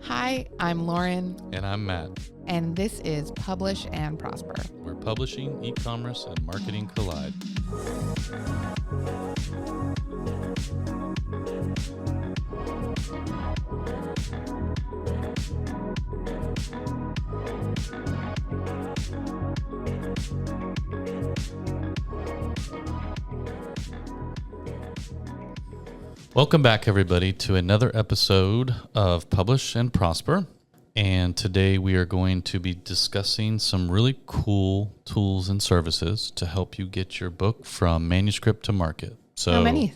Hi, I'm Lauren, And I'm Matt. and this is Publish and Prosper. Where publishing, e-commerce, and marketing collide. Welcome back, everybody, to another episode of Publish and Prosper. And today we are going to be discussing some really cool tools and services to help you get your book from manuscript to market. So, How many?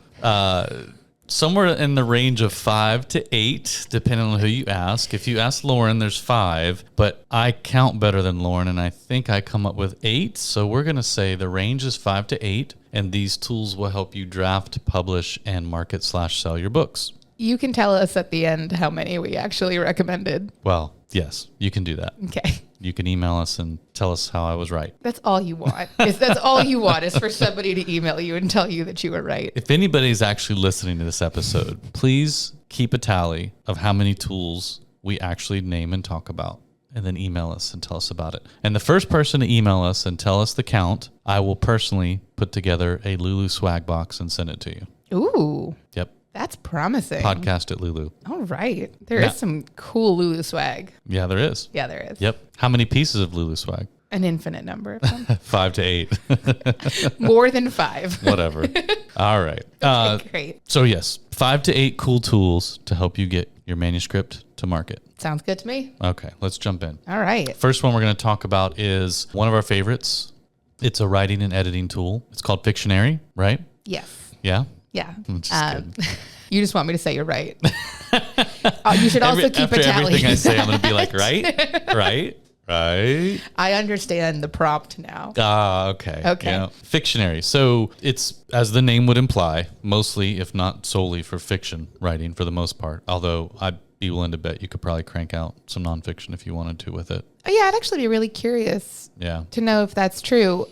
Somewhere in the range of 5 to 8, depending on who you ask. If you ask Lauren, there's 5, but I count better than Lauren, and I think I come up with 8. So we're going to say the range is 5 to 8, and these tools will help you draft, publish, and market/sell your books. You can tell us at the end how many we actually recommended. Well, yes, you can do that. Okay. You can email us and tell us how I was right. That's all you want. That's all you want is for somebody to email you and tell you that you were right. If anybody's actually listening to this episode, please keep a tally of how many tools we actually name and talk about, and then email us and tell us about it. And the first person to email us and tell us the count, I will personally put together a Lulu swag box and send it to you. Ooh, Yep. that's promising. Podcast at Lulu. All right. There is some cool Lulu swag. Yeah, there is. Yeah, there is. Yep. How many pieces of Lulu swag? An infinite number of them. 5 to 8. More than 5. Whatever. All right. Great. So yes, 5 to 8 cool tools to help you get your manuscript to market. Sounds good to me. Okay, let's jump in. All right. First one we're going to talk about is one of our favorites. It's a writing and editing tool. It's called Fictionary, right? Yes. Yeah? Yeah. Which is good. You just want me to say you're right. You should also keep After a tally. everything I say, I'm going to be like, right? Right? Right? I understand the prompt now. Okay. Okay. Yeah. Fictionary. So it's, as the name would imply, mostly, if not solely, for fiction writing for the most part. Although I'd be willing to bet you could probably crank out some nonfiction if you wanted to with it. Oh, yeah, I'd actually be really curious Yeah. to know if that's true.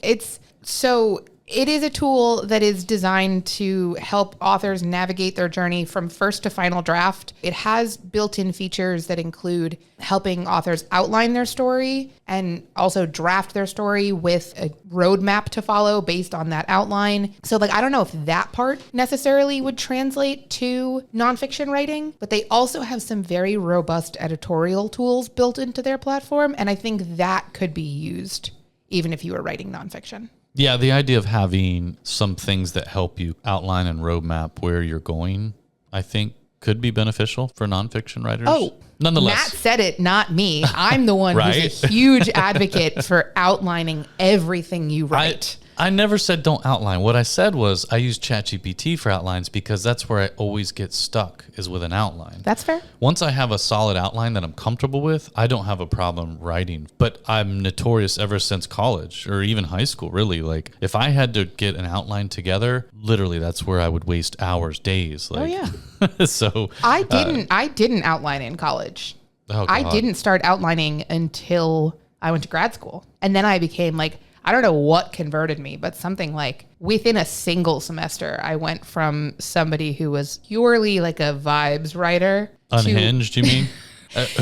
It is a tool that is designed to help authors navigate their journey from first to final draft. It has built-in features that include helping authors outline their story and also draft their story with a roadmap to follow based on that outline. So I don't know if that part necessarily would translate to nonfiction writing, but they also have some very robust editorial tools built into their platform. And I think that could be used even if you were writing nonfiction. Yeah, the idea of having some things that help you outline and roadmap where you're going, I think could be beneficial for nonfiction writers. Oh, nonetheless. Matt said it, not me. I'm the one Right? who's a huge advocate for outlining everything you write. I never said don't outline. What I said was I use ChatGPT for outlines because that's where I always get stuck, is with an outline. That's fair. Once I have a solid outline that I'm comfortable with, I don't have a problem writing. But I'm notorious ever since college or even high school, really. Like if I had to get an outline together, literally that's where I would waste hours, days. Like, Oh, yeah. So I didn't outline in college. oh, I God. didn't start outlining until I went to grad school. And then I became I don't know what converted me, but something within a single semester, I went from somebody who was purely a vibes writer Unhinged, you mean?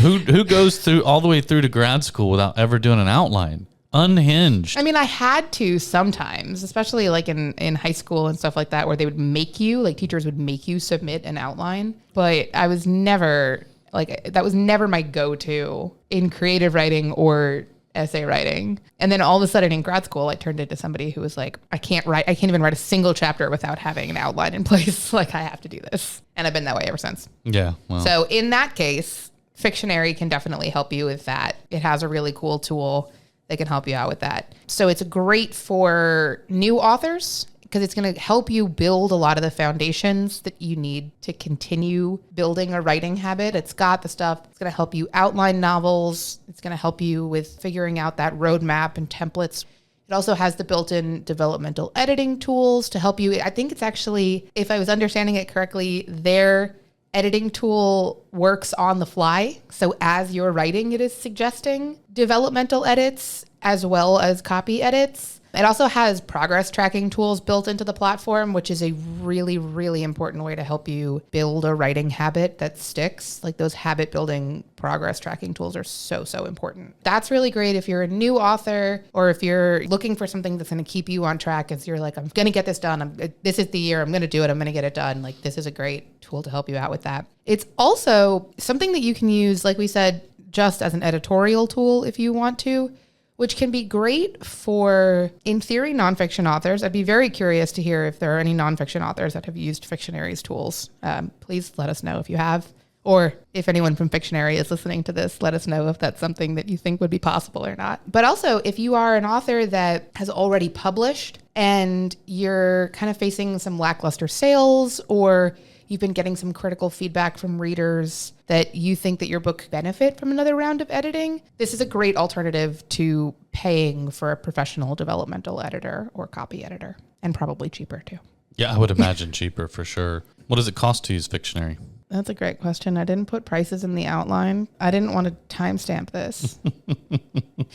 Who goes through all the way through to grad school without ever doing an outline? Unhinged. I mean, I had to sometimes, especially in high school and stuff like that, where they would make you, teachers would make you submit an outline. But I was never, that was never my go-to in creative writing or essay writing. And then all of a sudden in grad school, I turned into somebody who was I can't even write a single chapter without having an outline in place. I have to do this. And I've been that way ever since. Yeah. Well. So in that case, Fictionary can definitely help you with that. It has a really cool tool that can help you out with that. So it's great for new authors because it's going to help you build a lot of the foundations that you need to continue building a writing habit. It's got the stuff. It's going to help you outline novels. It's going to help you with figuring out that roadmap and templates. It also has the built-in developmental editing tools to help you. I think it's actually, if I was understanding it correctly, their editing tool works on the fly. So as you're writing, it is suggesting developmental edits as well as copy edits. It also has progress tracking tools built into the platform, which is a really, really important way to help you build a writing habit that sticks. Like those habit building progress tracking tools are so, so important. That's really great if you're a new author or if you're looking for something that's going to keep you on track as you're like, I'm going to get this done. This is the year. I'm going to do it. I'm going to get it done. Like this is a great tool to help you out with that. It's also something that you can use, like we said, just as an editorial tool if you want to, which can be great for, in theory, nonfiction authors. I'd be very curious to hear if there are any nonfiction authors that have used Fictionary's tools. Please let us know if you have, or if anyone from Fictionary is listening to this, let us know if that's something that you think would be possible or not. But also, if you are an author that has already published and you're kind of facing some lackluster sales, or you've been getting some critical feedback from readers that you think that your book benefit from another round of editing, this is a great alternative to paying for a professional developmental editor or copy editor, and probably cheaper too. Yeah, I would imagine cheaper for sure. What does it cost to use Fictionary? That's a great question. I didn't put prices in the outline. I didn't want to timestamp this.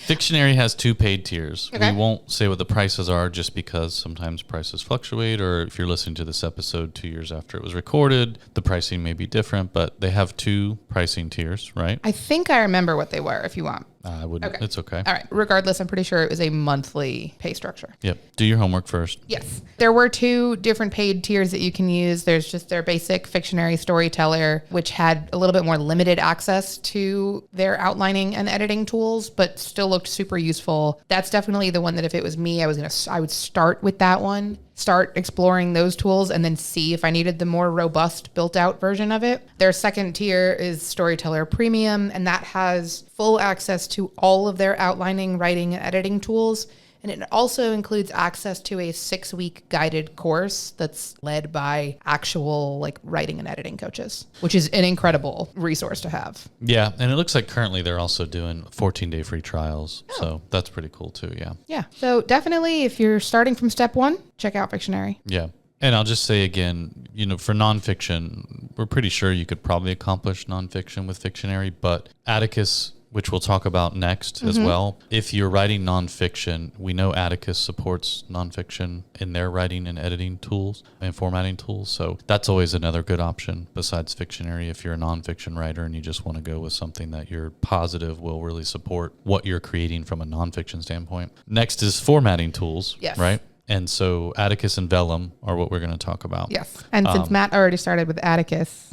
Fictionary has 2 paid tiers. Okay. We won't say what the prices are just because sometimes prices fluctuate, or if you're listening to this episode 2 years after it was recorded, the pricing may be different, but they have 2 pricing tiers, right? I think I remember what they were if you want. I wouldn't. Okay. It's okay. All right. Regardless, I'm pretty sure it was a monthly pay structure. Yep. Do your homework first. Yes. There were 2 different paid tiers that you can use. There's just their basic Fictionary storyteller, which had a little bit more limited access to their outlining and editing tools, but still looked super useful. That's definitely the one that if it was me, I would start with that one, start exploring those tools, and then see if I needed the more robust built out version of it. Their second tier is Storyteller Premium, and that has full access to all of their outlining, writing, and editing tools. And it also includes access to a 6-week guided course that's led by actual like writing and editing coaches, which is an incredible resource to have. Yeah. And it looks like currently they're also doing 14-day free trials. Oh. So that's pretty cool too. Yeah. Yeah. So definitely if you're starting from step 1, check out Fictionary. Yeah. And I'll just say again, for nonfiction, we're pretty sure you could probably accomplish nonfiction with Fictionary, but Atticus, which we'll talk about next as well. If you're writing nonfiction, we know Atticus supports nonfiction in their writing and editing tools and formatting tools. So that's always another good option besides Fictionary if you're a nonfiction writer and you just want to go with something that you're positive will really support what you're creating from a nonfiction standpoint. Next is formatting tools, Yes. right? And so Atticus and Vellum are what we're going to talk about. Yes. And since Matt already started with Atticus,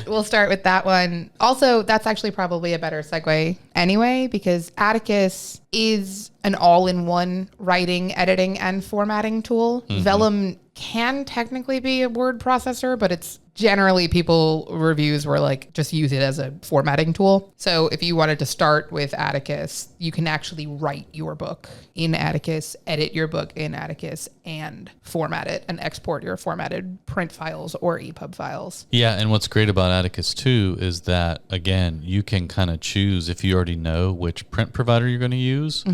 we'll start with that one. Also, that's actually probably a better segue anyway, because Atticus is an all-in-one writing, editing, and formatting tool. Vellum can technically be a word processor, but it's generally reviews were like, just use it as a formatting tool. So if you wanted to start with Atticus, you can actually write your book in Atticus, edit your book in Atticus, and format it and export your formatted print files or EPUB files. Yeah, and what's great about Atticus too is that, again, you can kind of choose if you already know which print provider you're going to use.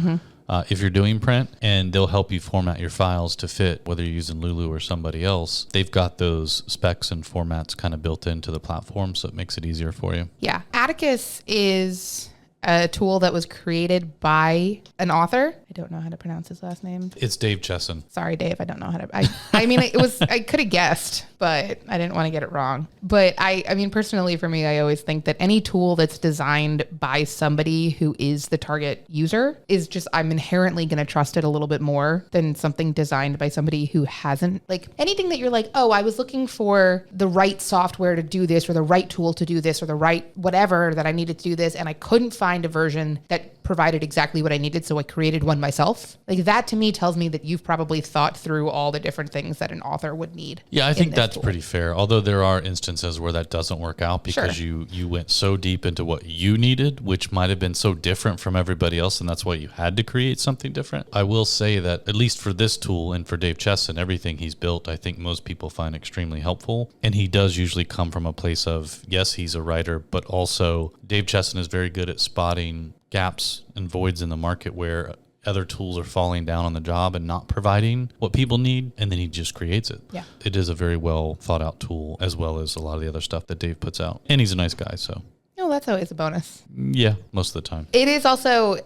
If you're doing print, and they'll help you format your files to fit, whether you're using Lulu or somebody else. They've got those specs and formats kind of built into the platform, so it makes it easier for you. Yeah. Atticus is a tool that was created by an author. I don't know how to pronounce his last name. It's Dave Chesson. Sorry, Dave. I don't know how to. I mean, I could have guessed, but I didn't want to get it wrong. But I mean, personally, for me, I always think that any tool that's designed by somebody who is the target user is just, I'm inherently going to trust it a little bit more than something designed by somebody who hasn't. Like anything that you're like, oh, I was looking for the right software to do this, or the right tool to do this, or the right whatever that I needed to do this, and I couldn't find a version that provided exactly what I needed, so I created one myself. Like that to me tells me that you've probably thought through all the different things that an author would need. Yeah, I think that's pretty fair. Although there are instances where that doesn't work out because you went so deep into what you needed, which might have been so different from everybody else, and that's why you had to create something different. I will say that at least for this tool and for Dave Chesson, everything he's built, I think most people find extremely helpful. And he does usually come from a place of, yes, he's a writer, but also Dave Chesson is very good at spotting gaps and voids in the market where other tools are falling down on the job and not providing what people need, and then he just creates it. Yeah. It is a very well thought out tool, as well as a lot of the other stuff that Dave puts out. And he's a nice guy, so. Oh, that's always a bonus. Yeah, most of the time. It is also,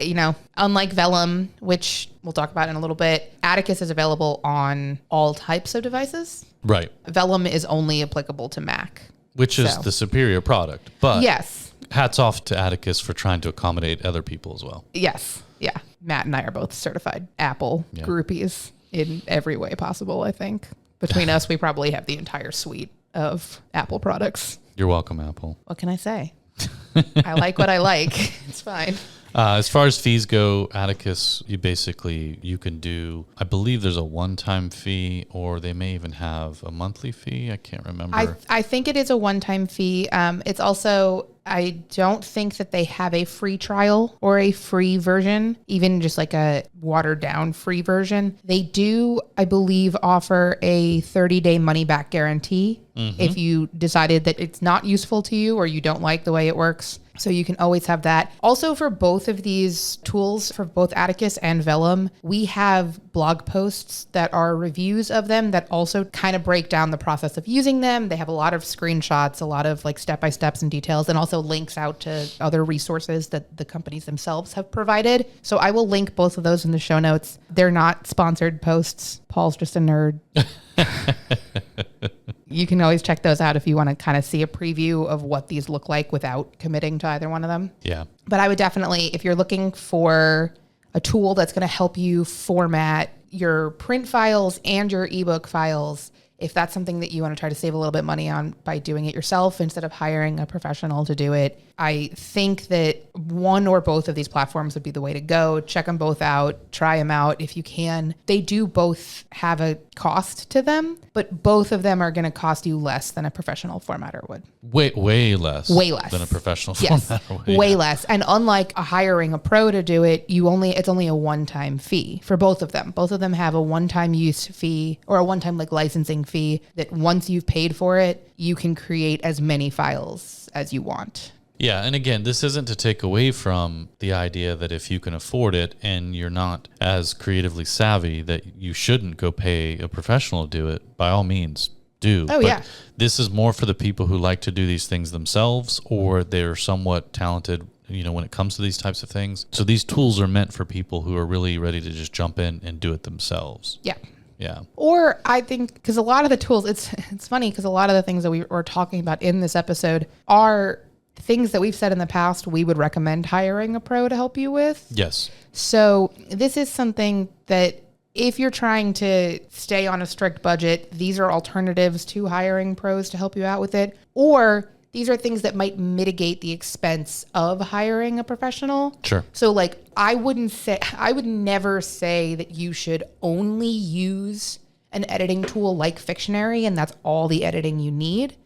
unlike Vellum, which we'll talk about in a little bit, Atticus is available on all types of devices. Right. Vellum is only applicable to Mac. Which is the superior product. But yes, hats off to Atticus for trying to accommodate other people as well. Yes. Yeah. Matt and I are both certified Apple groupies in every way possible, I think. Between us, we probably have the entire suite of Apple products. You're welcome, Apple. What can I say? I like what I like. It's fine. As far as fees go, Atticus, you can do, I believe there's a one-time fee, or they may even have a monthly fee. I can't remember. I think it is a one-time fee. It's also, I don't think that they have a free trial or a free version, even just like a watered-down free version. They do, I believe, offer a 30-day money-back guarantee if you decided that it's not useful to you or you don't like the way it works. So you can always have that. Also, for both of these tools, for both Atticus and Vellum, we have blog posts that are reviews of them that also kind of break down the process of using them. They have a lot of screenshots, a lot of like step-by-steps and details, and also links out to other resources that the companies themselves have provided. So I will link both of those in the show notes. They're not sponsored posts. Paul's just a nerd. You can always check those out if you want to kind of see a preview of what these look like without committing to either one of them. Yeah. But I would definitely, if you're looking for a tool that's going to help you format your print files and your ebook files, if that's something that you want to try to save a little bit money on by doing it yourself instead of hiring a professional to do it, I think that one or both of these platforms would be the way to go. Check them both out, try them out if you can. They do both have a cost to them, but both of them are going to cost you less than a professional formatter would. Way less. Way less than a professional yes, formatter would. Way less. And unlike hiring a pro to do it, it's only a one-time fee for both of them. Both of them have a one-time use fee or a one-time like licensing fee that once you've paid for it, you can create as many files as you want. Yeah, and again, this isn't to take away from the idea that if you can afford it and you're not as creatively savvy, that you shouldn't go pay a professional to do it. By all means, do. Oh, yeah. This is more for the people who like to do these things themselves, or they're somewhat talented, when it comes to these types of things. So these tools are meant for people who are really ready to just jump in and do it themselves. Yeah. Yeah. Or I think, because a lot of the tools, it's funny because a lot of the things that we were talking about in this episode are things that we've said in the past we would recommend hiring a pro to help you with. Yes. So this is something that if you're trying to stay on a strict budget, these are alternatives to hiring pros to help you out with it. Or these are things that might mitigate the expense of hiring a professional. Sure. So like I would never say that you should only use an editing tool like Fictionary and that's all the editing you need.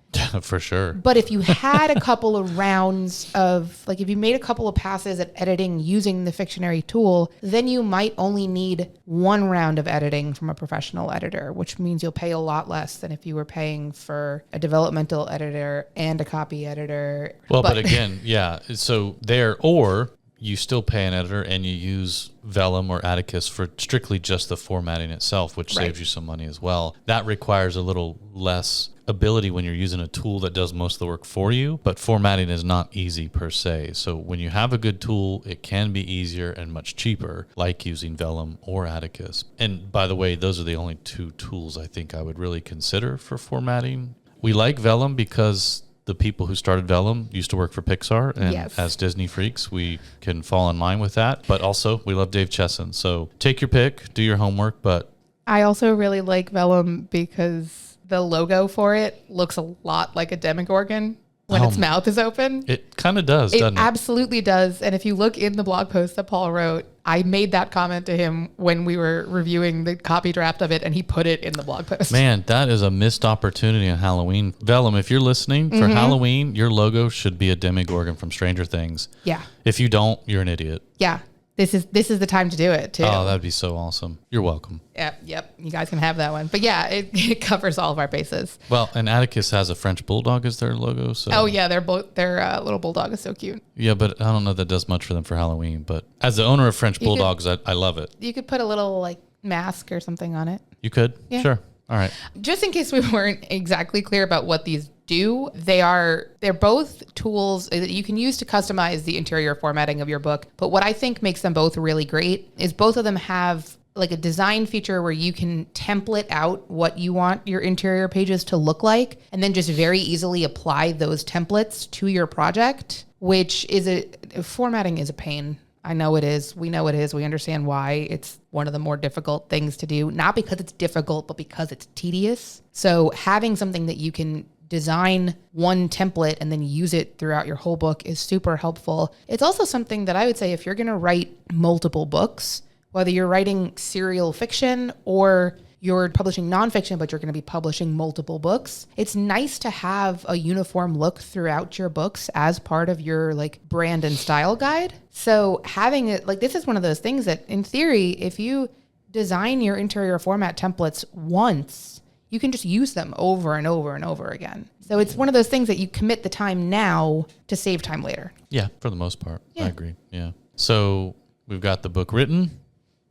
For sure. But if you had a couple of rounds of, like if you made a couple of passes at editing using the Fictionary tool, then you might only need one round of editing from a professional editor, which means you'll pay a lot less than if you were paying for a developmental editor and a copy editor. Well, but again, yeah. So or you still pay an editor and you use Vellum or Atticus for strictly just the formatting itself, which saves you some money as well. That requires a little less ability when you're using a tool that does most of the work for you, but formatting is not easy per se. So when you have a good tool, it can be easier and much cheaper, like using Vellum or Atticus. And by the way, those are the only two tools I think I would really consider for formatting. We like Vellum because the people who started Vellum used to work for Pixar, and as Disney freaks, we can fall in line with that. But also, we love Dave Chesson. So take your pick, do your homework. But I also really like Vellum because the logo for it looks a lot like a Demogorgon when its mouth is open. It kind of does, doesn't it? It absolutely does. And if you look in the blog post that Paul wrote, I made that comment to him when we were reviewing the copy draft of it, and he put it in the blog post. Man, that is a missed opportunity on Halloween. Vellum, if you're listening, for Halloween, your logo should be a Demogorgon from Stranger Things. Yeah. If you don't, you're an idiot. Yeah. This is the time to do it, too. Oh, that'd be so awesome. You're welcome. Yep. You guys can have that one. But yeah, it covers all of our bases. Well, and Atticus has a French bulldog as their logo. So. Oh, yeah. Their little bulldog is so cute. Yeah, but I don't know if that does much for them for Halloween. But as the owner of French bulldogs, I love it. You could put a little like mask or something on it. You could? Yeah. Sure. All right. Just in case we weren't exactly clear about what these do. They're both tools that you can use to customize the interior formatting of your book. But what I think makes them both really great is both of them have like a design feature where you can template out what you want your interior pages to look like, and then just very easily apply those templates to your project, which is formatting is a pain. I know it is. We know it is. We understand why. It's one of the more difficult things to do, not because it's difficult, but because it's tedious. So having something that you can design one template and then use it throughout your whole book is super helpful. It's also something that I would say if you're going to write multiple books, whether you're writing serial fiction or you're publishing nonfiction, but you're going to be publishing multiple books, it's nice to have a uniform look throughout your books as part of your like brand and style guide. So having it, like, this is one of those things that in theory, if you design your interior format templates once, you can just use them over and over and over again. So it's one of those things that you commit the time now to save time later. Yeah, for the most part. Yeah. I agree. Yeah. So we've got the book written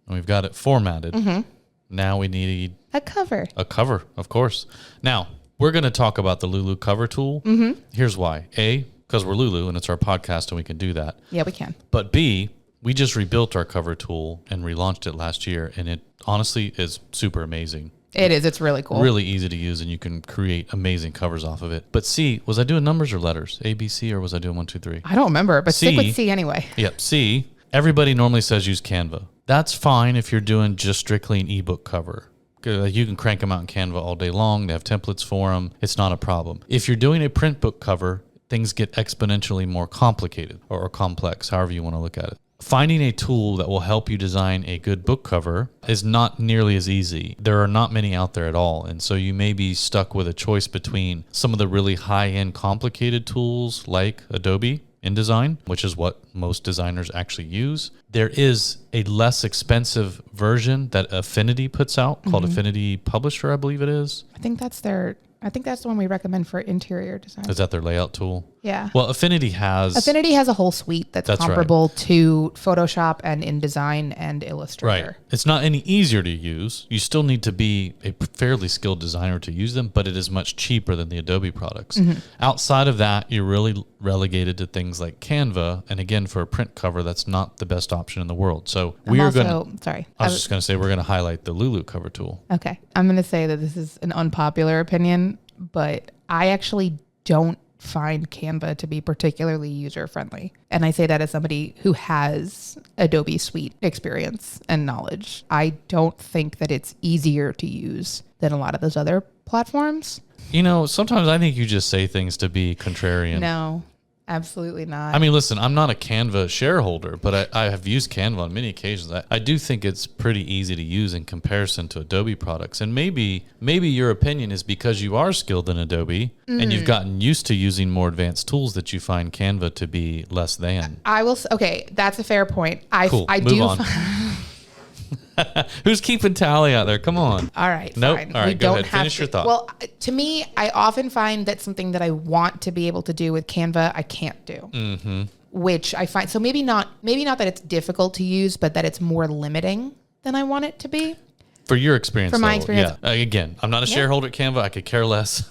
and we've got it formatted. Mm-hmm. Now we need a cover. A cover, of course. Now, we're going to talk about the Lulu cover tool. Mm-hmm. Here's why. A, because we're Lulu and it's our podcast and we can do that. Yeah, we can. But B, we just rebuilt our cover tool and relaunched it last year, and it honestly is super amazing. It is. It's really cool. Really easy to use, and you can create amazing covers off of it. But C, was I doing numbers or letters? A, B, C, or was I doing 1, 2, 3? I don't remember, but C, stick with C anyway. Yep, C, everybody normally says use Canva. That's fine if you're doing just strictly an ebook cover. You can crank them out in Canva all day long. They have templates for them. It's not a problem. If you're doing a print book cover, things get exponentially more complicated or complex, however you want to look at it. Finding a tool that will help you design a good book cover is not nearly as easy. There are not many out there at all. And so you may be stuck with a choice between some of the really high-end complicated tools like Adobe InDesign, which is what most designers actually use. There is a less expensive version that Affinity puts out called Affinity Publisher, I believe it is. I think that's the one we recommend for interior design. Is that their layout tool? Yeah. Well, Affinity has a whole suite that's comparable to Photoshop and InDesign and Illustrator. Right. It's not any easier to use. You still need to be a fairly skilled designer to use them, but it is much cheaper than the Adobe products. Mm-hmm. Outside of that, you're really relegated to things like Canva. And again, for a print cover, that's not the best option in the world. So I was just going to say we're going to highlight the Lulu cover tool. Okay. I'm going to say that this is an unpopular opinion, but I actually don't find Canva to be particularly user-friendly. And I say that as somebody who has Adobe Suite experience and knowledge. I don't think that it's easier to use than a lot of those other platforms. You know, sometimes I think you just say things to be contrarian. No, absolutely not. I mean, listen, I'm not a Canva shareholder, but I have used Canva on many occasions. I do think it's pretty easy to use in comparison to Adobe products. And maybe your opinion is because you are skilled in Adobe and you've gotten used to using more advanced tools that you find Canva to be less than. Okay, that's a fair point. Cool. Move on. Who's keeping tally out there? Come on. All right. Nope. Fine. All right, go ahead. Finish your thought. Well, to me, I often find that something that I want to be able to do with Canva, I can't do. Mm-hmm. Which I find, so maybe not that it's difficult to use, but that it's more limiting than I want it to be. For your experience, for my experience. Yeah. Again, I'm not a shareholder at Canva. I could care less.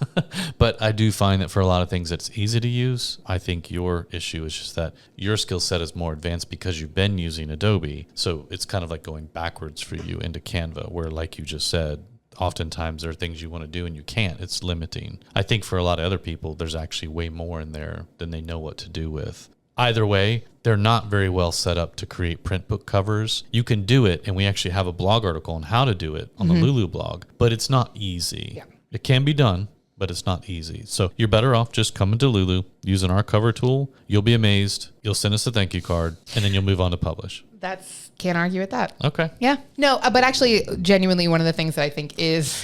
But I do find that for a lot of things, it's easy to use. I think your issue is just that your skill set is more advanced because you've been using Adobe. So it's kind of like going backwards for you into Canva, where, like you just said, oftentimes there are things you want to do and you can't. It's limiting. I think for a lot of other people, there's actually way more in there than they know what to do with. Either way, they're not very well set up to create print book covers. You can do it, and we actually have a blog article on how to do it on the Lulu blog, but it's not easy. Yeah. It can be done, but it's not easy. So you're better off just coming to Lulu, using our cover tool. You'll be amazed. You'll send us a thank you card, and then you'll move on to publish. Can't argue with that. Okay. Yeah. No, but actually, genuinely, one of the things that I think is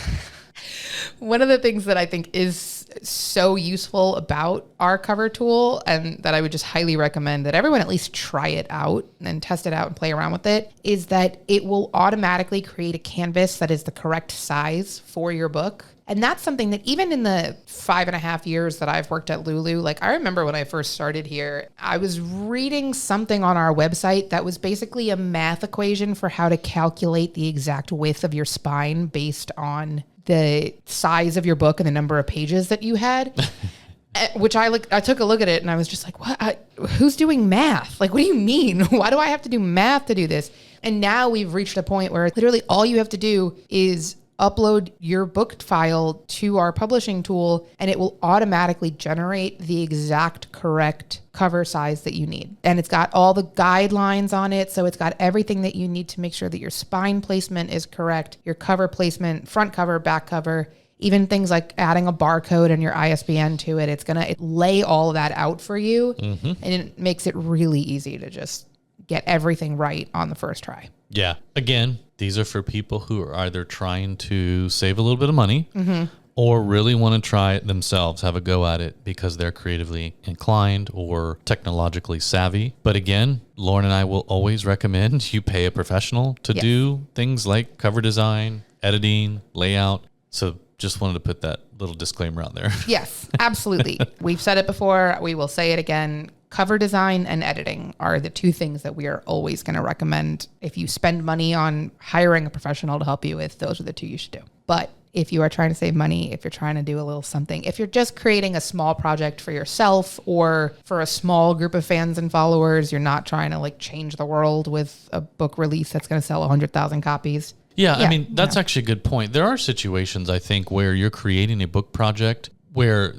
so useful about our cover tool, and that I would just highly recommend that everyone at least try it out and test it out and play around with it, is that it will automatically create a canvas that is the correct size for your book. And that's something that even in the 5.5 years that I've worked at Lulu, like I remember when I first started here, I was reading something on our website that was basically a math equation for how to calculate the exact width of your spine based on the size of your book and the number of pages that you had. Which I took a look at it and I was just like, what? Who's doing math? Like, what do you mean? Why do I have to do math to do this? And now we've reached a point where literally all you have to do is upload your book file to our publishing tool and it will automatically generate the exact correct cover size that you need. And it's got all the guidelines on it. So it's got everything that you need to make sure that your spine placement is correct, your cover placement, front cover, back cover, even things like adding a barcode and your ISBN to it. It's going to lay all of that out for you. And it makes it really easy to just get everything right on the first try. Yeah. Again, these are for people who are either trying to save a little bit of money or really want to try it themselves, have a go at it because they're creatively inclined or technologically savvy. But again, Lauren and I will always recommend you pay a professional to do things like cover design, editing, layout. So just wanted to put that little disclaimer out there. Yes, absolutely. We've said it before. We will say it again. Cover design and editing are the two things that we are always going to recommend. If you spend money on hiring a professional to help you with, those are the two you should do. But if you are trying to save money, if you're trying to do a little something, if you're just creating a small project for yourself or for a small group of fans and followers, you're not trying to like change the world with a book release that's going to sell 100,000 copies. Yeah, I mean, that's actually a good point. There are situations, I think, where you're creating a book project where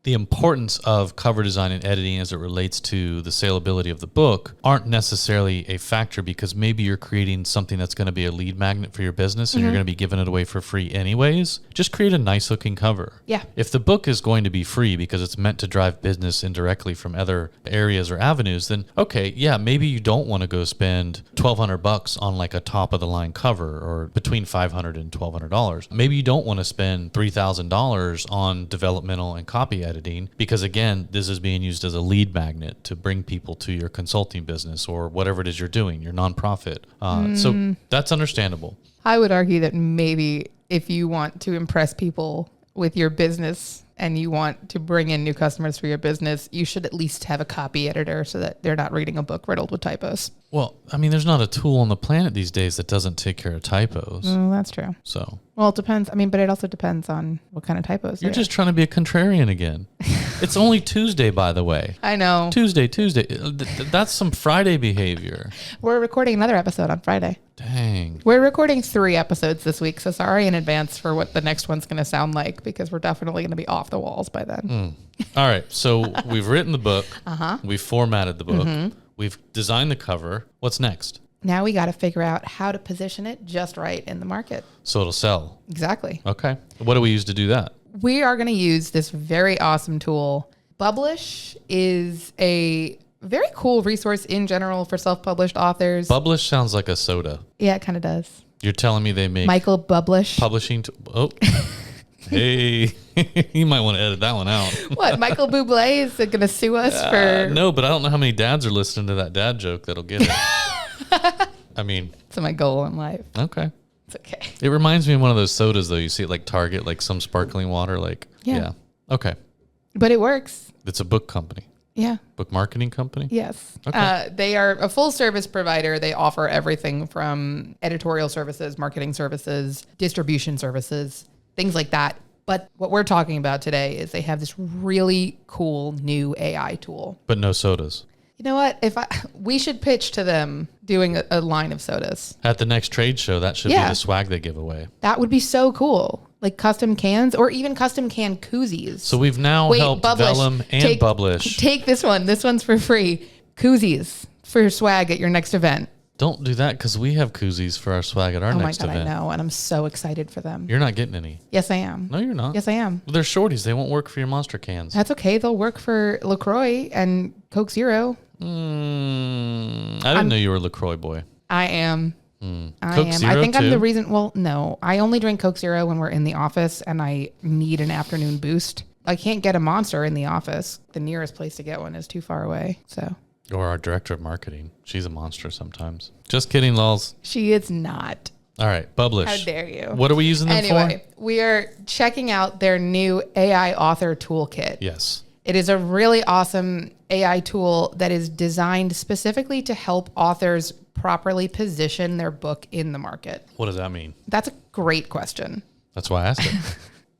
the importance of cover design and editing as it relates to the saleability of the book aren't necessarily a factor because maybe you're creating something that's going to be a lead magnet for your business and you're going to be giving it away for free anyways. Just create a nice looking cover. Yeah. If the book is going to be free because it's meant to drive business indirectly from other areas or avenues, then okay, yeah, maybe you don't want to go spend $1,200 on like a top of the line cover or between $500 and $1,200. Maybe you don't want to spend $3,000 on developmental and copy editing because again, this is being used as a lead magnet to bring people to your consulting business or whatever it is you're doing, your nonprofit. So that's understandable. I would argue that maybe if you want to impress people with your business and you want to bring in new customers for your business, you should at least have a copy editor so that they're not reading a book riddled with typos. Well, I mean, there's not a tool on the planet these days that doesn't take care of typos. That's true. So, well, it depends. I mean, but it also depends on what kind of typos. You're just trying to be a contrarian again. It's only Tuesday, by the way. I know. Tuesday. That's some Friday behavior. We're recording another episode on Friday. Dang. We're recording 3 episodes this week, so sorry in advance for what the next one's going to sound like because we're definitely going to be off the walls by then. All right. So we've written the book. We've formatted the book. We've designed the cover. What's next? Now we got to figure out how to position it just right in the market. So it'll sell. Exactly. Okay. What do we use to do that? We are going to use this very awesome tool. Publish is a very cool resource in general for self-published authors. Publish sounds like a soda. Yeah, it kind of does. You're telling me they make Michael Bublish. Publishing. Hey, you might want to edit that one out. What, Michael Bublé is going to sue us for... No, but I don't know how many dads are listening to that dad joke that'll get it. I mean... It's my goal in life. Okay. It's okay. It reminds me of one of those sodas, though. You see it like Target, like some sparkling water. Like, yeah. Okay. But it works. It's a book company. Yeah. Book marketing company? Yes. Okay. They are a full service provider. They offer everything from editorial services, marketing services, distribution services, things like that. But what we're talking about today is they have this really cool new AI tool. But no sodas. You know what? We should pitch to them doing a line of sodas. At the next trade show, that should be the swag they give away. That would be so cool. Like custom cans or even custom can koozies. So we've now helped Vellum and Publish. Take this one. This one's for free. Koozies for your swag at your next event. Don't do that because we have koozies for our swag at our next event. Oh my God, I know. And I'm so excited for them. You're not getting any. Yes, I am. No, you're not. Yes, I am. Well, they're shorties. They won't work for your Monster cans. That's okay. They'll work for LaCroix and Coke Zero. I didn't know you were a LaCroix boy. I am. Coke I Zero think too? I'm the reason. Well, no. I only drink Coke Zero when we're in the office and I need an afternoon boost. I can't get a Monster in the office. The nearest place to get one is too far away. So... Or our director of marketing. She's a monster sometimes. Just kidding, lols. She is not. All right, Publish. How dare you? What are we using them for? Anyway, we are checking out their new AI author toolkit. Yes. It is a really awesome AI tool that is designed specifically to help authors properly position their book in the market. What does that mean? That's a great question. That's why I asked it.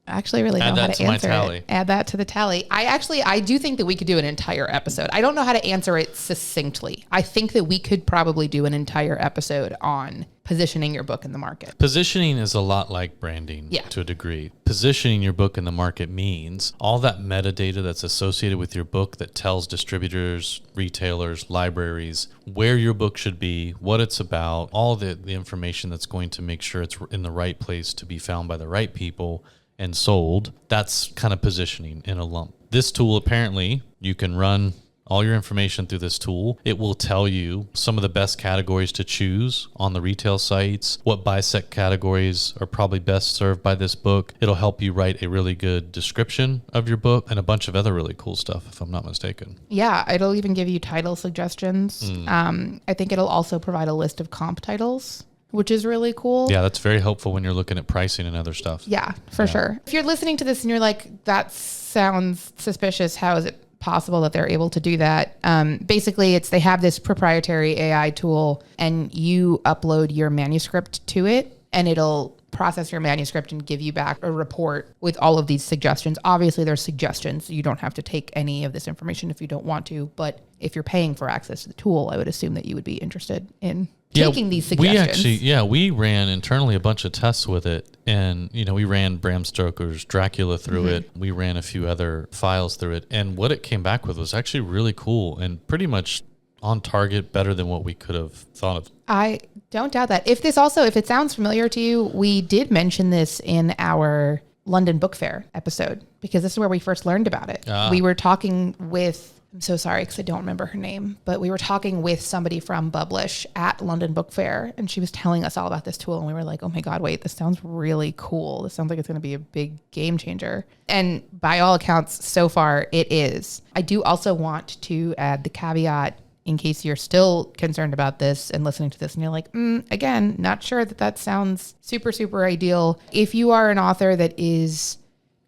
I actually really Add know how that to to my answer tally. it. Add that to the tally. I do think that we could do an entire episode. I don't know how to answer it succinctly. I think that we could probably do an entire episode on positioning your book in the market. Positioning is a lot like branding to a degree. Positioning your book in the market means all that metadata that's associated with your book that tells distributors, retailers, libraries where your book should be, what it's about, all the information that's going to make sure it's in the right place to be found by the right people and sold. That's kind of positioning in a lump. This tool, apparently, you can run all your information through this tool. It will tell you some of the best categories to choose on the retail sites, what bisect categories are probably best served by this book. It'll help you write a really good description of your book and a bunch of other really cool stuff, if I'm not mistaken. Yeah, it'll even give you title suggestions. I think it'll also provide a list of comp titles, which is really cool. Yeah, that's very helpful when you're looking at pricing and other stuff. Yeah, for sure. If you're listening to this and you're like, that sounds suspicious, how is it possible that they're able to do that? Basically, they have this proprietary AI tool and you upload your manuscript to it and it'll process your manuscript and give you back a report with all of these suggestions. Obviously, there's suggestions. You don't have to take any of this information if you don't want to, but if you're paying for access to the tool, I would assume that you would be interested in taking these suggestions. We ran internally a bunch of tests with it, and we ran Bram Stoker's Dracula through it. We ran a few other files through it, and what it came back with was actually really cool and pretty much on target, better than what we could have thought of. I don't doubt that. If it sounds familiar to you, we did mention this in our London Book Fair episode, because this is where we first learned about it. We were talking with, I'm so sorry because I don't remember her name, but we were talking with somebody from Publish at London Book Fair, and she was telling us all about this tool, and we were like, oh my God, wait, this sounds really cool. This sounds like it's going to be a big game changer. And by all accounts, so far it is. I do also want to add the caveat, in case you're still concerned about this and listening to this and you're like, again, not sure that sounds super, super ideal. If you are an author that is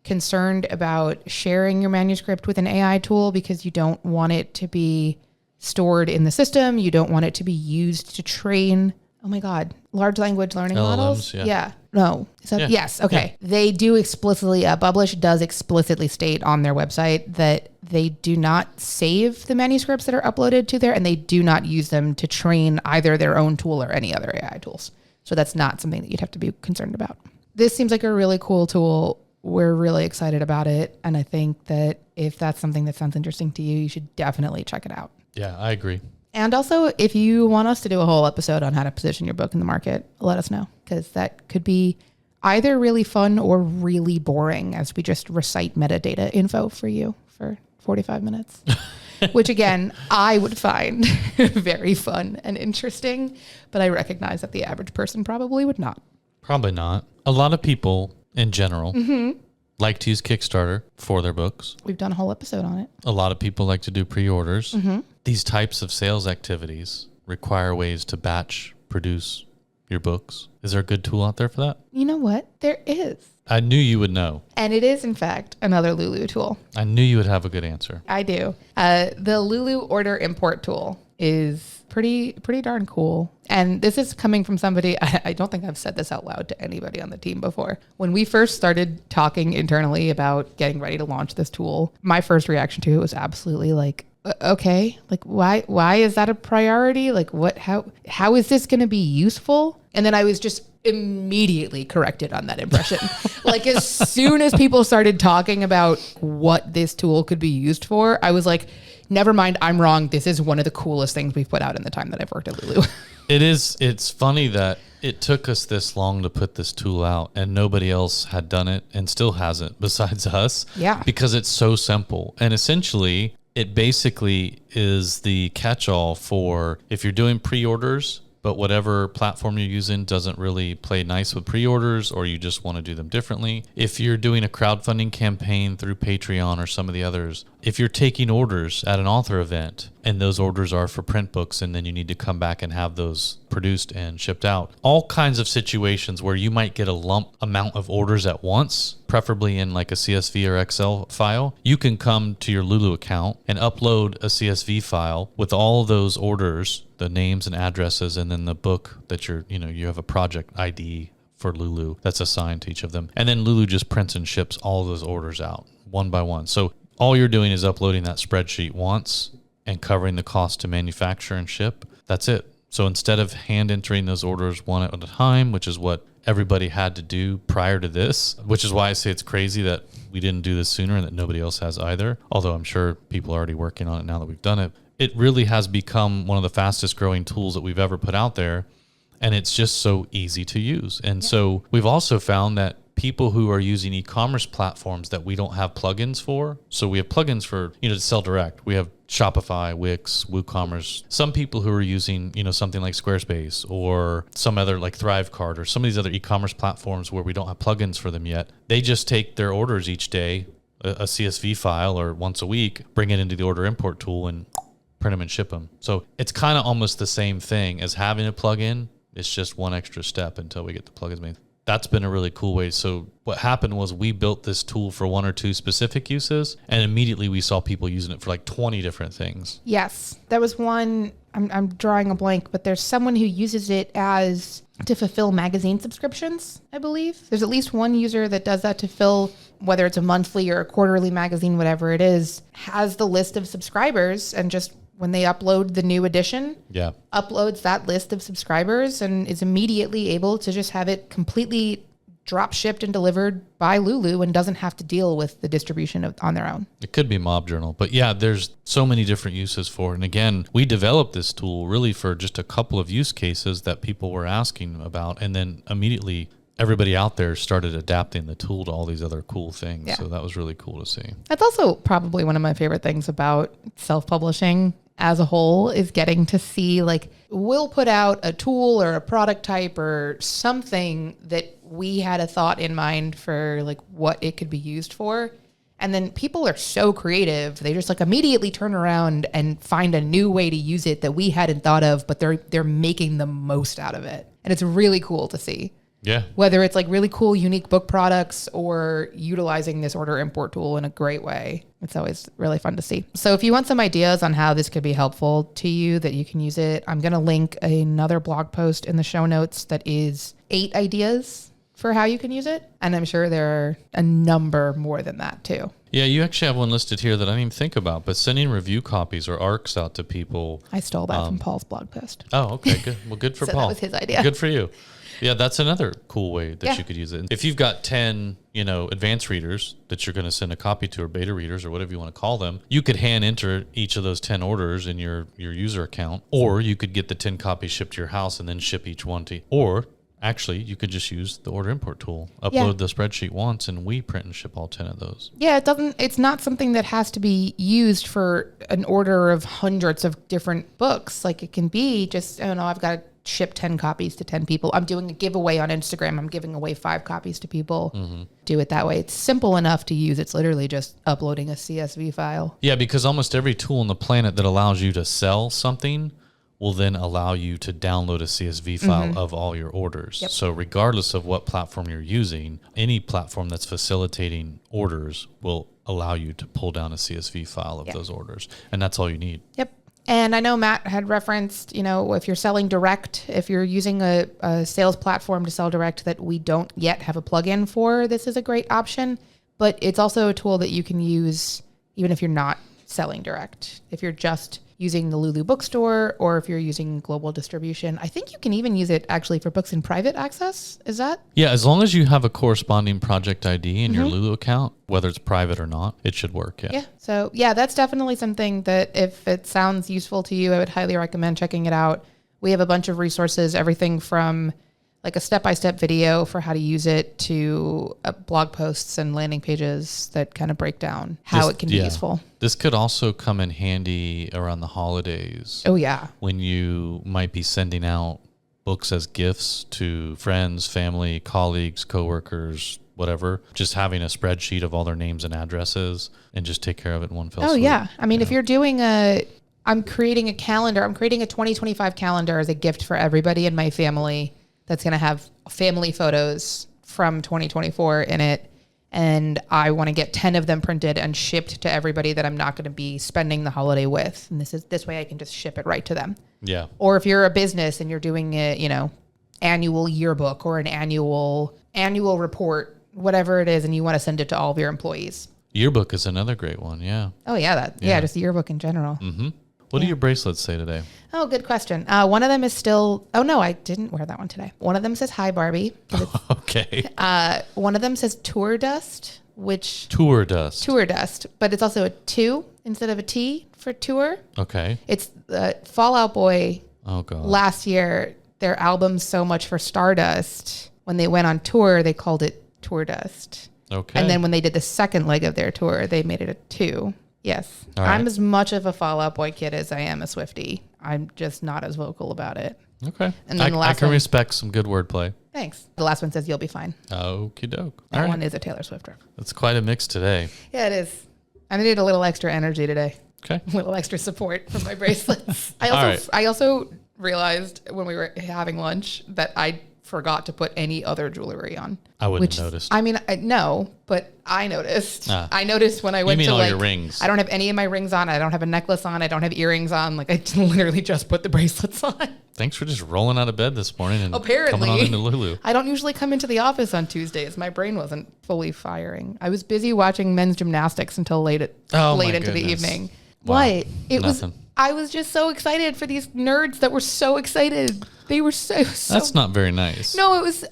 concerned about sharing your manuscript with an AI tool because you don't want it to be stored in the system, you don't want it to be used to train, oh my God, large language learning LLMs, models? Yeah. No. Yes. Okay. Yeah. They do explicitly, Publish does explicitly state on their website that they do not save the manuscripts that are uploaded to there, and they do not use them to train either their own tool or any other AI tools. So that's not something that you'd have to be concerned about. This seems like a really cool tool. We're really excited about it. And I think that if that's something that sounds interesting to you, you should definitely check it out. Yeah, I agree. And also, if you want us to do a whole episode on how to position your book in the market, let us know, because that could be either really fun or really boring as we just recite metadata info for you for 45 minutes, which again, I would find very fun and interesting, but I recognize that the average person probably would not. Probably not. A lot of people in general like to use Kickstarter for their books. We've done a whole episode on it. A lot of people like to do pre-orders. These types of sales activities require ways to batch produce your books. Is there a good tool out there for that? You know what? There is. I knew you would know. And it is, in fact, another Lulu tool. I knew you would have a good answer. I do. The Lulu order import tool is pretty darn cool. And this is coming from somebody, I don't think I've said this out loud to anybody on the team before. When we first started talking internally about getting ready to launch this tool, my first reaction to it was absolutely like, okay, like why is that a priority? Like how is this going to be useful? And then I was just immediately corrected on that impression. Like as soon as people started talking about what this tool could be used for, I was like, never mind, I'm wrong. This is one of the coolest things we've put out in the time that I've worked at Lulu. It is. It's funny that it took us this long to put this tool out and nobody else had done it and still hasn't besides us. Yeah. Because it's so simple. And essentially, it basically is the catch-all for if you're doing pre-orders, but whatever platform you're using doesn't really play nice with pre-orders, or you just want to do them differently. If you're doing a crowdfunding campaign through Patreon or some of the others, if you're taking orders at an author event and those orders are for print books and then you need to come back and have those produced and shipped out, all kinds of situations where you might get a lump amount of orders at once, preferably in like a CSV or Excel file, you can come to your Lulu account and upload a CSV file with all those orders, the names and addresses, and then the book that you have a project ID for Lulu that's assigned to each of them. And then Lulu just prints and ships all those orders out one by one. So all you're doing is uploading that spreadsheet once and covering the cost to manufacture and ship. That's it. So instead of hand entering those orders one at a time, which is what everybody had to do prior to this, which is why I say it's crazy that we didn't do this sooner and that nobody else has either. Although I'm sure people are already working on it now that we've done it. It really has become one of the fastest growing tools that we've ever put out there. And it's just so easy to use. And so we've also found that people who are using e-commerce platforms that we don't have plugins for. So we have plugins for, to sell direct. We have Shopify, Wix, WooCommerce. Some people who are using, something like Squarespace or some other like Thrivecart or some of these other e-commerce platforms where we don't have plugins for them yet. They just take their orders each day, a CSV file or once a week, bring it into the order import tool and print them and ship them. So it's kind of almost the same thing as having a plugin. It's just one extra step until we get the plugins made. That's been a really cool way. So what happened was we built this tool for one or two specific uses, and immediately we saw people using it for like 20 different things. Yes. There was one, I'm drawing a blank, but there's someone who uses it as to fulfill magazine subscriptions, I believe. There's at least one user that does that to fill, whether it's a monthly or a quarterly magazine, whatever it is, has the list of subscribers and just when they upload the new edition, uploads that list of subscribers and is immediately able to just have it completely drop shipped and delivered by Lulu and doesn't have to deal with the distribution on their own. It could be Mob Journal, but yeah, there's so many different uses for it. And again, we developed this tool really for just a couple of use cases that people were asking about. And then immediately everybody out there started adapting the tool to all these other cool things. Yeah. So that was really cool to see. That's also probably one of my favorite things about self-publishing as a whole is getting to see, like, we'll put out a tool or a product type or something that we had a thought in mind for like what it could be used for. And then people are so creative. They just like immediately turn around and find a new way to use it that we hadn't thought of, but they're making the most out of it. And it's really cool to see. Yeah. Whether it's like really cool, unique book products or utilizing this order import tool in a great way. It's always really fun to see. So if you want some ideas on how this could be helpful to you, that you can use it, I'm going to link another blog post in the show notes that is 8 ideas for how you can use it. And I'm sure there are a number more than that too. Yeah, you actually have one listed here that I didn't even think about, but sending review copies or ARCs out to people. I stole that from Paul's blog post. Oh, okay, good. Well, good for So Paul. that was his idea. Good for you. Yeah, that's another cool way that you could use it. If you've got 10, advanced readers that you're going to send a copy to, or beta readers or whatever you want to call them, you could hand enter each of those 10 orders in your user account, or you could get the 10 copies shipped to your house and then ship each one to you. Or actually, you could just use the order import tool, upload the spreadsheet once, and we print and ship all 10 of those. Yeah, it's not something that has to be used for an order of hundreds of different books. Like it can be just, I don't know, I've got to ship 10 copies to 10 people. I'm doing a giveaway on Instagram. I'm giving away 5 copies to people. Mm-hmm. Do it that way. It's simple enough to use. It's literally just uploading a CSV file. Yeah, because almost every tool on the planet that allows you to sell something will then allow you to download a CSV file of all your orders. Yep. So regardless of what platform you're using, any platform that's facilitating orders will allow you to pull down a CSV file of those orders. And that's all you need. Yep. And I know Matt had referenced, if you're selling direct, if you're using a sales platform to sell direct that we don't yet have a plugin for, this is a great option. But it's also a tool that you can use even if you're not selling direct. If you're just using the Lulu bookstore or if you're using global distribution. I think you can even use it actually for books in private access. Is that? Yeah, as long as you have a corresponding project ID in your Lulu account, whether it's private or not, it should work. Yeah. So that's definitely something that if it sounds useful to you, I would highly recommend checking it out. We have a bunch of resources, everything from like a step-by-step video for how to use it to blog posts and landing pages that kind of break down how it can be useful. This could also come in handy around the holidays. Oh, yeah. When you might be sending out books as gifts to friends, family, colleagues, coworkers, whatever. Just having a spreadsheet of all their names and addresses and just take care of it in one fell swoop. Oh, yeah. I mean, if you're doing I'm creating a calendar. I'm creating a 2025 calendar as a gift for everybody in my family. That's going to have family photos from 2024 in it. And I want to get 10 of them printed and shipped to everybody that I'm not going to be spending the holiday with. And this way I can just ship it right to them. Yeah. Or if you're a business and you're doing it, annual yearbook or an annual report, whatever it is, and you want to send it to all of your employees. Yearbook is another great one. Yeah. Oh yeah, just the yearbook in general. Mm-hmm. What do your bracelets say today? Oh, good question. One of them is still. Oh no, I didn't wear that one today. One of them says "Hi Barbie." Okay. One of them says "Tour Dust," which Tour Dust. Tour Dust, but it's also a 2 instead of a T for tour. Okay. It's Fall Out Boy. Oh god. Last year, their album "So Much for Stardust." When they went on tour, they called it Tour Dust. Okay. And then when they did the second leg of their tour, they made it a 2. Yes. All right. I'm as much of a Fall Out Boy kid as I am a Swiftie. I'm just not as vocal about it. Okay. And then the I last can one, respect some good wordplay. Thanks. The last one says "You'll be fine." Okie doke. That one is a Taylor Swift reference. That's quite a mix today. Yeah, it is. I needed a little extra energy today. Okay. A little extra support from my bracelets. I also realized when we were having lunch that I forgot to put any other jewelry on. I wouldn't have noticed. I mean, no, but I noticed. I noticed when I went you mean to all like your rings. I don't have any of my rings on. I don't have a necklace on. I don't have earrings on. Like I literally just put the bracelets on. Thanks for just rolling out of bed this morning and Apparently, coming on into Lulu. I don't usually come into the office on Tuesdays. My brain wasn't fully firing. I was busy watching men's gymnastics until late into the evening. Wow. What? Nothing. I was just so excited for these nerds that were so excited. They were so. That's not very nice. No, it was.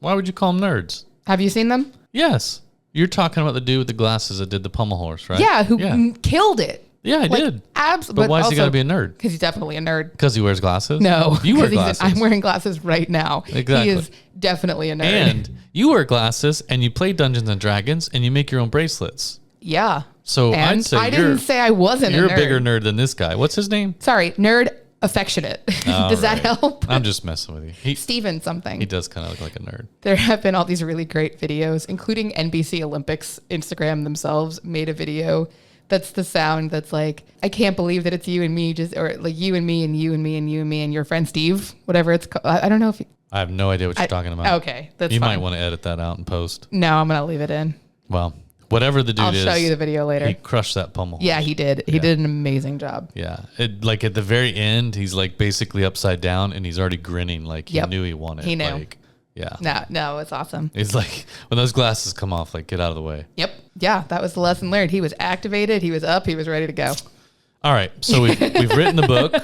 Why would you call them nerds? Have you seen them? Yes. You're talking about the dude with the glasses that did the pommel horse, right? Yeah, who killed it. Yeah, I did. Absolutely. But why is he got to be a nerd? Because he's definitely a nerd. Because he wears glasses? No. You wear glasses. I'm wearing glasses right now. Exactly. He is definitely a nerd. And you wear glasses and you play Dungeons and Dragons and you make your own bracelets. Yeah. So and I'd say I didn't say I wasn't a nerd. You're a bigger nerd than this guy. What's his name? Sorry, nerd affectionate. Does that help? I'm just messing with you. Steven something. He does kind of look like a nerd. There have been all these really great videos, including NBC Olympics. Instagram themselves made a video that's the sound that's like, I can't believe that it's you and me, or like you and me and you and me and you and me and your friend Steve, whatever it's called. I don't know if I have no idea what you're talking about. Okay, that's You fine. might want to edit that out and post. No, I'm going to leave it in. Well, whatever the dude is. I'll show you the video later. He crushed that pommel. Yeah, he did. He did an amazing job. Yeah. Like at the very end, he's like basically upside down and he's already grinning like he knew he won it. He knew. Like, yeah. No, it's awesome. It's like when those glasses come off, like get out of the way. Yep. Yeah, that was the lesson learned. He was activated. He was up. He was ready to go. All right. So we've written the book.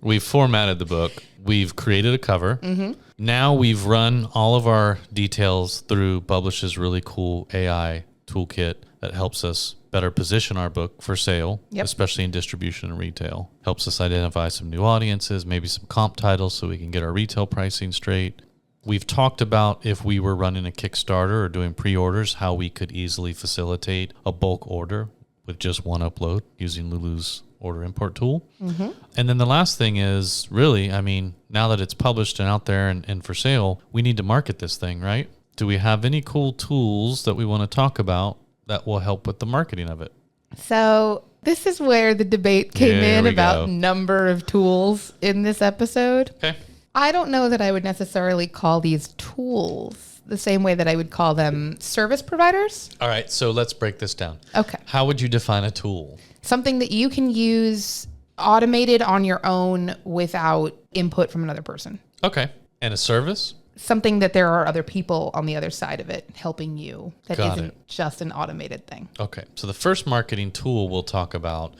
We've formatted the book. We've created a cover. Mm-hmm. Now we've run all of our details through Publish's really cool AI toolkit that helps us better position our book for sale, especially in distribution and retail. Helps us identify some new audiences, maybe some comp titles so we can get our retail pricing straight. We've talked about if we were running a Kickstarter or doing pre-orders, how we could easily facilitate a bulk order with just one upload using Lulu's order import tool. Mm-hmm. And then the last thing is really, I mean, now that it's published and out there and for sale, we need to market this thing, right? Do we have any cool tools that we want to talk about that will help with the marketing of it? So this is where the debate came in about number of tools in this episode. Okay. I don't know that I would necessarily call these tools the same way that I would call them service providers. All right. So let's break this down. Okay. How would you define a tool? Something that you can use automated on your own without input from another person. Okay. And a service? Something that there are other people on the other side of it helping you that Got isn't it. just an automated thing. Okay. So the first marketing tool we'll talk about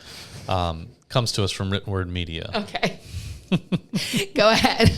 comes to us from Written Word Media. Okay. Go ahead.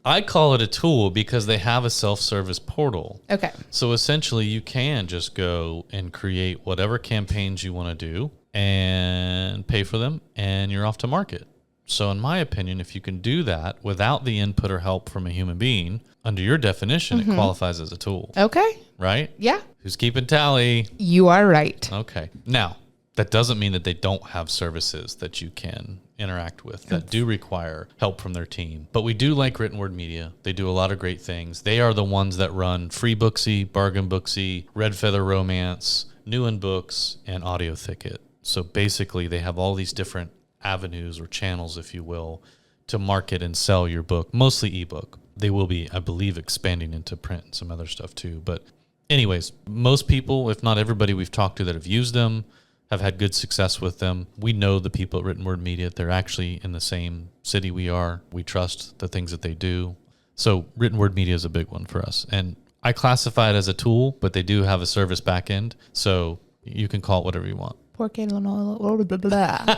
I call it a tool because they have a self-service portal. Okay. So essentially you can just go and create whatever campaigns you want to do and pay for them and you're off to market. So in my opinion, if you can do that without the input or help from a human being, under your definition, it qualifies as a tool. Okay. Right? Yeah. Who's keeping tally? You are right. Okay. Now, that doesn't mean that they don't have services that you can interact with that do require help from their team. But we do like Written Word Media. They do a lot of great things. They are the ones that run Free Booksy, Bargain Booksy, Red Feather Romance, New in Books, and Audio Thicket. So basically they have all these different avenues or channels, if you will, to market and sell your book, mostly ebook. They will be, I believe, expanding into print and some other stuff too. But anyways, most people, if not everybody we've talked to that have used them, have had good success with them. We know the people at Written Word Media. They're actually in the same city we are. We trust the things that they do. So written word media is a big one for us. And I classify it as a tool, but they do have a service backend. So you can call it whatever you want. Porque no, blah, blah.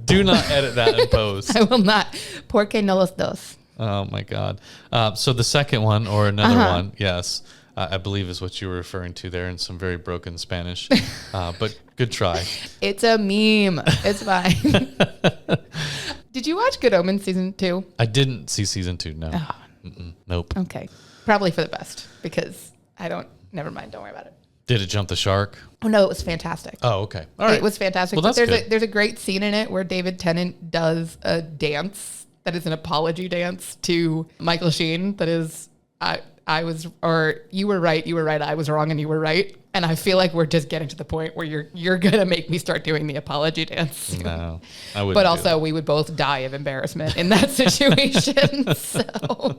Do not edit that in post. I will not. Porque no los dos. Oh my God. So the second one or another one, yes, I believe is what you were referring to there in some very broken Spanish, but good try. It's a meme. It's fine. Did you watch Good Omens season 2? I didn't see season 2. No. Oh. Nope. Okay. Probably for the best because never mind. Don't worry about it. Did it jump the shark? Oh no, it was fantastic. Oh, okay. All right. It was fantastic. Well, that's good. There's a great scene in it where David Tennant does a dance that is an apology dance to Michael Sheen. That is, you were right, I was wrong, and you were right. And I feel like we're just getting to the point where you're gonna make me start doing the apology dance. No, I wouldn't. But also, we would both die of embarrassment in that situation. So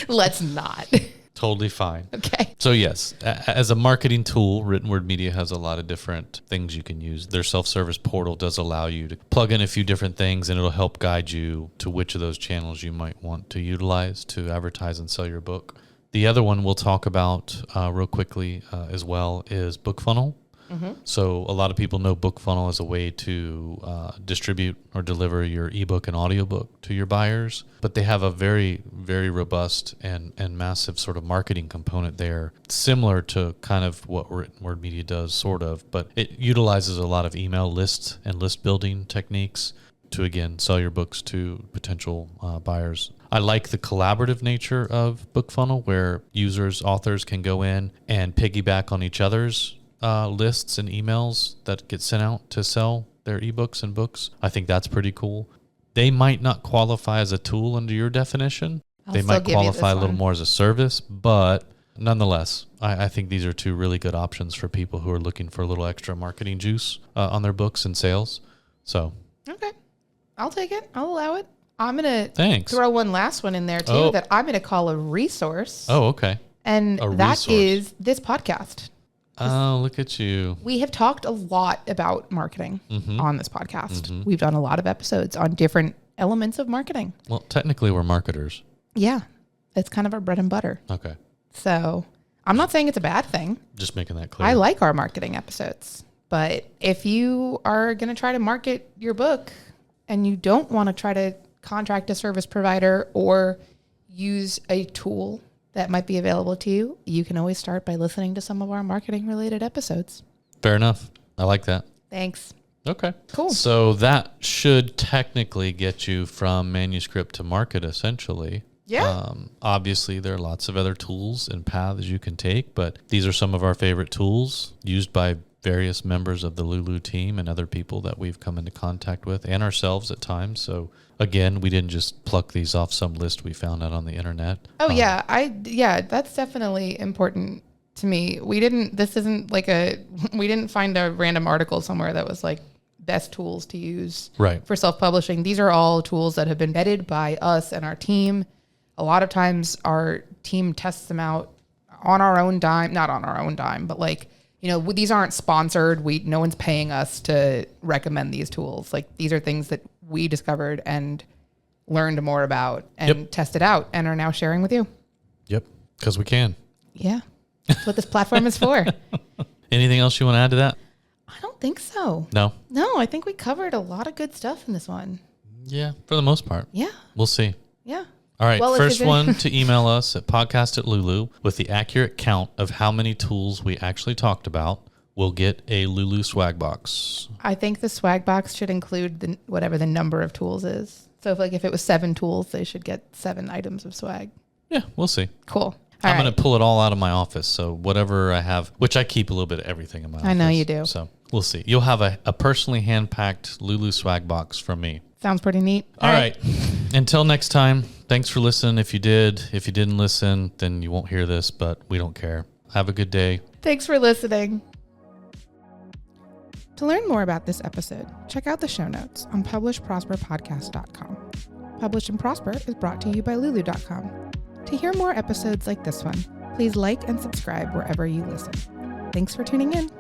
let's not. Totally fine. Okay. So yes, as a marketing tool, written word media has a lot of different things you can use. Their self-service portal does allow you to plug in a few different things, and it'll help guide you to which of those channels you might want to utilize to advertise and sell your book. The other one we'll talk about real quickly as well is BookFunnel. Mm-hmm. So a lot of people know BookFunnel as a way to distribute or deliver your ebook and audiobook to your buyers, but they have a very, very robust and massive sort of marketing component there, similar to kind of what written word media does, sort of, but it utilizes a lot of email lists and list building techniques to, again, sell your books to potential buyers. I like the collaborative nature of BookFunnel, where users, authors can go in and piggyback on each other's lists and emails that get sent out to sell their ebooks and books. I think that's pretty cool. They might not qualify as a tool under your definition. They might qualify a little more as a service, but nonetheless, I think these are two really good options for people who are looking for a little extra marketing juice on their books and sales. So, okay, I'll take it. I'll allow it. I'm going to throw one last one in there too that I'm going to call a resource. Oh, okay. And that is this podcast. Oh, look at you. We have talked a lot about marketing on this podcast. Mm-hmm. We've done a lot of episodes on different elements of marketing. Well, technically we're marketers. Yeah. It's kind of our bread and butter. Okay. So I'm not saying it's a bad thing. Just making that clear. I like our marketing episodes. But if you are going to try to market your book and you don't want to try to contract a service provider or use a tool that might be available to you, you can always start by listening to some of our marketing related episodes. Fair enough. I like that. Thanks. Okay. Cool. So that should technically get you from manuscript to market, essentially. Yeah. Obviously, there are lots of other tools and paths you can take, but these are some of our favorite tools used by various members of the Lulu team and other people that we've come into contact with, and ourselves at times. So again, we didn't just pluck these off some list we found out on the internet. Oh yeah, that's definitely important to me. We didn't find a random article somewhere that was like best tools to use for self-publishing. These are all tools that have been vetted by us and our team. A lot of times our team tests them out on our own dime, not on our own dime, but like, you know, these aren't sponsored. No one's paying us to recommend these tools. Like, these are things that we discovered and learned more about and tested out and are now sharing with you. Yep. Because we can. Yeah. That's what this platform is for. Anything else you want to add to that? I don't think so. No? No, I think we covered a lot of good stuff in this one. Yeah, for the most part. Yeah. We'll see. Yeah. All right, first one to email us at podcast@Lulu with the accurate count of how many tools we actually talked about will get a Lulu swag box. I think the swag box should include whatever the number of tools is. So if it was 7 tools, they should get 7 items of swag. Yeah, we'll see. Cool. I'm going to pull it all out of my office. So whatever I have, which I keep a little bit of everything in my office. I know you do. So we'll see. You'll have a personally hand-packed Lulu swag box from me. Sounds pretty neat. All right. Until next time, thanks for listening. If you didn't listen, then you won't hear this, but we don't care. Have a good day. Thanks for listening. To learn more about this episode, check out the show notes on publishprosperpodcast.com. Publish and Prosper is brought to you by Lulu.com. To hear more episodes like this one, please like and subscribe wherever you listen. Thanks for tuning in.